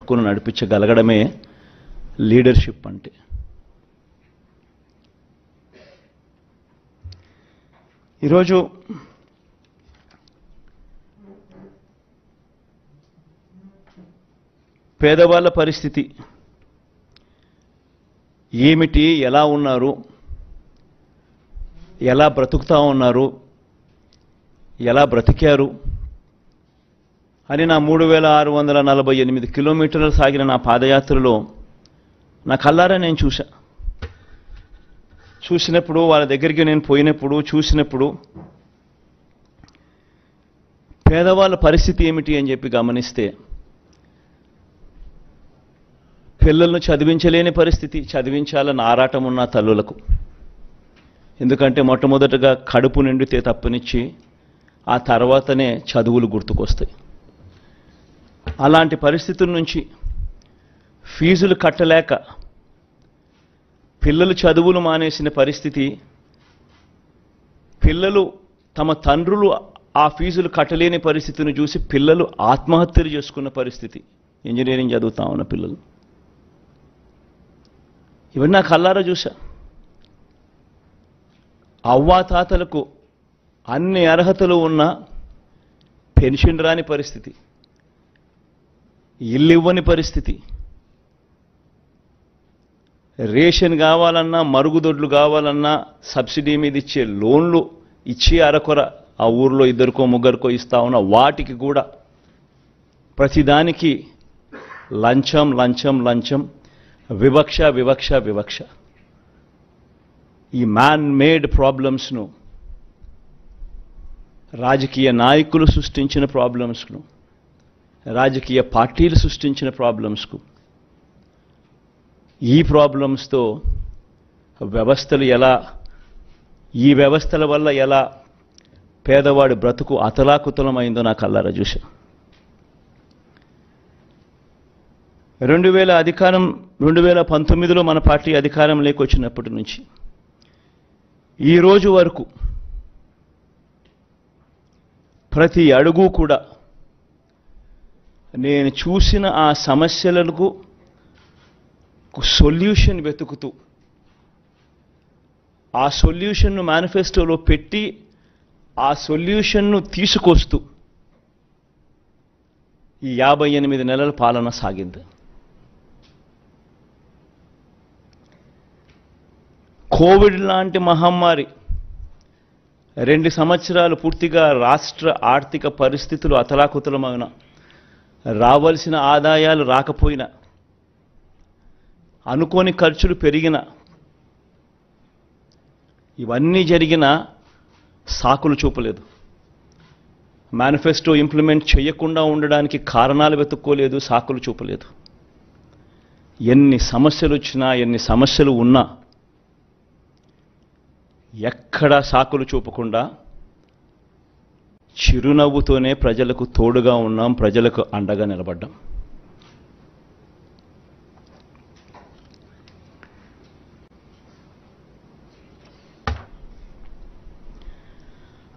పట్టుకుని నడిపించగలగడమే లీడర్షిప్ అంటే. ఈరోజు పేదవాళ్ళ పరిస్థితి ఏమిటి, ఎలా ఉన్నారు, ఎలా బ్రతుకుతా ఉన్నారు, ఎలా బ్రతికారు అని నా 3648 కిలోమీటర్లు సాగిన నా పాదయాత్రలో నా కళ్ళారా నేను చూసినప్పుడు, వాళ్ళ దగ్గరికి నేను పోయినప్పుడు చూసినప్పుడు పేదవాళ్ళ పరిస్థితి ఏమిటి అని చెప్పి గమనిస్తే, పిల్లలను చదివించలేని పరిస్థితి, చదివించాలని ఆరాటం ఉన్న తల్లులకు. ఎందుకంటే మొట్టమొదటగా కడుపు నిండితే తప్పనిచ్చి ఆ తర్వాతనే చదువులు గుర్తుకొస్తాయి. అలాంటి పరిస్థితుల నుంచి ఫీజులు కట్టలేక పిల్లలు చదువులు మానేసిన పరిస్థితి, పిల్లలు తమ తండ్రులు ఆ ఫీజులు కట్టలేని పరిస్థితిని చూసి పిల్లలు ఆత్మహత్యలు చేసుకున్న పరిస్థితి, ఇంజనీరింగ్ చదువుతా ఉన్న పిల్లలు. ఇవన్నీ నా కళ్ళారా చూసా. అవ్వాతాతలకు అన్ని అర్హతలు ఉన్న పెన్షన్ రాని పరిస్థితి, ఇల్లు ఇవ్వని పరిస్థితి, రేషన్ కావాలన్నా, మరుగుదొడ్లు కావాలన్నా సబ్సిడీ మీద ఇచ్చే లోన్లు ఇచ్చి అరకొర ఆ ఊర్లో ఇద్దరికో ముగ్గురికో ఇస్తా ఉన్న వాటికి కూడా ప్రతిదానికి లంచం లంచం లంచం, వివక్ష వివక్ష వివక్ష. ఈ మ్యాన్ మేడ్ ప్రాబ్లమ్స్ను, రాజకీయ నాయకులు సృష్టించిన ప్రాబ్లమ్స్ను, రాజకీయ పార్టీలు సృష్టించిన ప్రాబ్లమ్స్కు, ఈ ప్రాబ్లమ్స్తో వ్యవస్థలు ఎలా, ఈ వ్యవస్థల వల్ల ఎలా పేదవాడి బ్రతుకు అతలాకుతలమైందో నా కళ్ళారా చూశా. 2019లో మన పార్టీ అధికారంలోకి వచ్చినప్పటి నుంచి ఈ రోజు వరకు ప్రతి అడుగు కూడా నేను చూసిన ఆ సమస్యలకు సొల్యూషన్ వెతుకుతూ, ఆ సొల్యూషన్ను మేనిఫెస్టోలో పెట్టి, ఆ సొల్యూషన్ను తీసుకొస్తూ ఈ 58 నెలల పాలన సాగింది. కోవిడ్ లాంటి మహమ్మారి 2 సంవత్సరాలు పూర్తిగా రాష్ట్ర ఆర్థిక పరిస్థితులు అతలాకుతలమైన, రావాల్సిన ఆదాయాలు రాకపోయినా, అనుకోని ఖర్చులు పెరిగిన, ఇవన్నీ జరిగిన సాకులు చూపలేదు. మేనిఫెస్టో ఇంప్లిమెంట్ చేయకుండా ఉండడానికి కారణాలు వెతుక్కోలేదు, సాకులు చూపలేదు. ఎన్ని సమస్యలు వచ్చినా, ఎన్ని సమస్యలు ఉన్నా ఎక్కడా సాకులు చూపకుండా చిరునవ్వుతోనే ప్రజలకు తోడుగా ఉన్నాం, ప్రజలకు అండగా నిలబడ్డాం.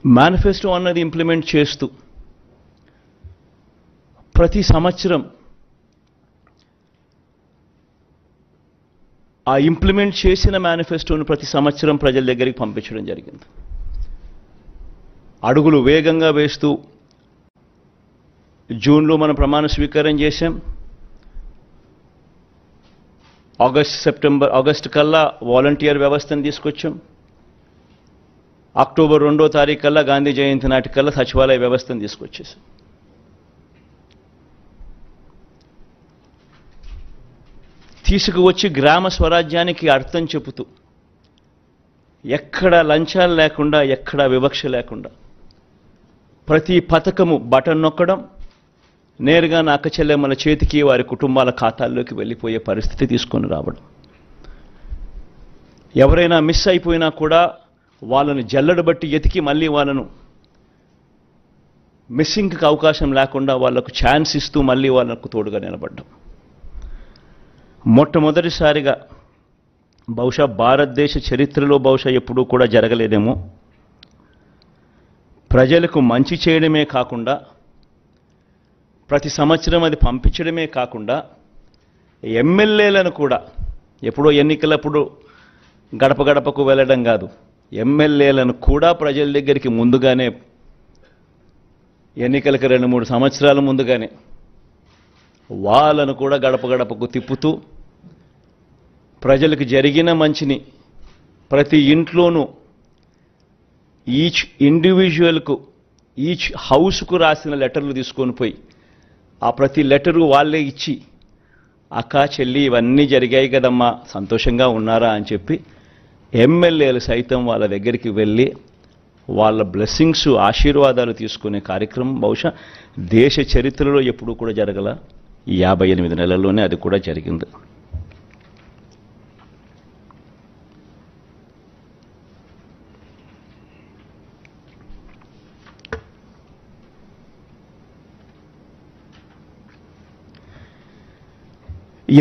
మేనిఫెస్టో అన్నది ఇంప్లిమెంట్ చేస్తూ ప్రతి సంవత్సరం ఆ ఇంప్లిమెంట్ చేసిన మేనిఫెస్టోను ప్రతి సంవత్సరం ప్రజల దగ్గరికి పంపించడం జరిగింది. అడుగులు వేగంగా వేస్తూ జూన్లో మనం ప్రమాణ స్వీకారం చేశాం. ఆగస్ట్ కల్లా వాలంటీర్ వ్యవస్థను తీసుకొచ్చాం. అక్టోబర్ 2వ తారీఖు కల్లా, గాంధీ జయంతి నాటికల్లా సచివాలయ వ్యవస్థను తీసుకొచ్చేసాం. తీసుకువచ్చి గ్రామ స్వరాజ్యానికి అర్థం చెబుతూ, ఎక్కడ లంచాలు లేకుండా, ఎక్కడ వివక్ష లేకుండా ప్రతి పథకము బటన్ నొక్కడం, నేరుగా నా అక్క చెల్లెమ్మల చేతికి, వారి కుటుంబాల ఖాతాల్లోకి వెళ్ళిపోయే పరిస్థితి తీసుకొని రావడం. ఎవరైనా మిస్ అయిపోయినా కూడా వాళ్ళని జల్లెడ బట్టి ఎతికి మళ్ళీ వాళ్ళను మిస్సింగ్కి అవకాశం లేకుండా వాళ్లకు ఛాన్స్ ఇస్తూ మళ్ళీ వాళ్ళకు తోడుగా నిలబడ్డం. మొట్టమొదటిసారిగా బహుశా భారతదేశ చరిత్రలో బహుశా ఎప్పుడూ కూడా జరగలేదేమో, ప్రజలకు మంచి చేయడమే కాకుండా, ప్రతి సంవత్సరం అది పంపించడమే కాకుండా, ఎమ్మెల్యేలను కూడా ఎప్పుడో ఎన్నికలప్పుడు గడప గడపకు వెళ్ళడం కాదు, ఎమ్మెల్యేలను కూడా ప్రజల దగ్గరికి ముందుగానే, ఎన్నికలకు 2-3 సంవత్సరాల ముందుగానే వాళ్ళను కూడా గడప గడపకు తిప్పుతూ ప్రజలకు జరిగిన మంచిని ప్రతి ఇంట్లోనూ ఈచ్ ఇండివిజువల్కు, ఈచ్ హౌస్కు రాసిన లెటర్లు తీసుకొని పోయి ఆ ప్రతి లెటరు వాళ్ళే ఇచ్చి, అక్క చెల్లి ఇవన్నీ జరిగాయి కదమ్మా, సంతోషంగా ఉన్నారా అని చెప్పి ఎమ్మెల్యేలు సైతం వాళ్ళ దగ్గరికి వెళ్ళి వాళ్ళ బ్లెస్సింగ్స్, ఆశీర్వాదాలు తీసుకునే కార్యక్రమం బహుశా దేశ చరిత్రలో ఎప్పుడూ కూడా జరగల. ఈ 58 నెలల్లోనే అది కూడా జరిగింది.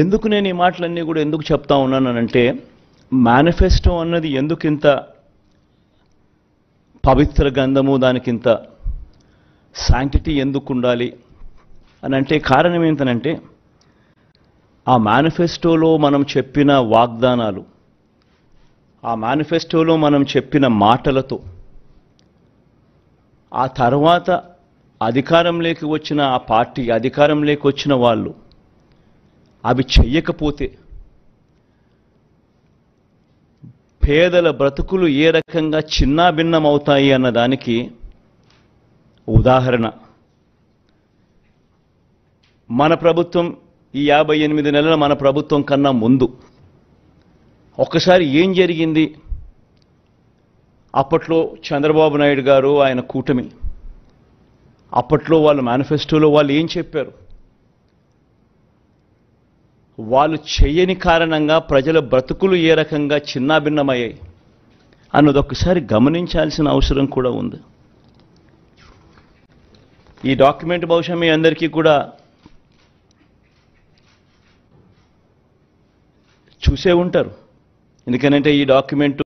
ఎందుకు నేను ఈ మాటలన్నీ కూడా ఎందుకు చెప్తా ఉన్నానంటే, మేనిఫెస్టో అన్నది ఎందుకింత పవిత్ర గంధము, దానికింత శాంక్టిటీ ఎందుకు ఉండాలి అని అంటే కారణం ఏంటనంటే, ఆ మేనిఫెస్టోలో మనం చెప్పిన వాగ్దానాలు, ఆ మేనిఫెస్టోలో మనం చెప్పిన మాటలతో ఆ తర్వాత అధికారంలోకి వచ్చిన ఆ పార్టీ, అధికారంలోకి వచ్చిన వాళ్ళు అవి చెయ్యకపోతే పేదల బ్రతుకులు ఏ రకంగా చిన్నాభిన్నమవుతాయి అన్నదానికి ఉదాహరణ మన ప్రభుత్వం, ఈ 58 నెలల మన ప్రభుత్వం కన్నా ముందు ఒక్కసారి ఏం జరిగింది, అప్పట్లో చంద్రబాబు నాయుడు గారు, ఆయన కూటమి, అప్పట్లో వాళ్ళ మేనిఫెస్టోలో వాళ్ళు ఏం చెప్పారు, వాళ్ళు చేయని కారణంగా ప్రజల బ్రతుకులు ఏ రకంగా చిన్నాభిన్నమయ్యాయి అన్నది ఒక్కసారి గమనించాల్సిన అవసరం కూడా ఉంది. ఈ డాక్యుమెంట్ బహుశా మీ అందరికీ కూడా చూసే ఉంటారు, ఎందుకనంటే ఈ డాక్యుమెంట్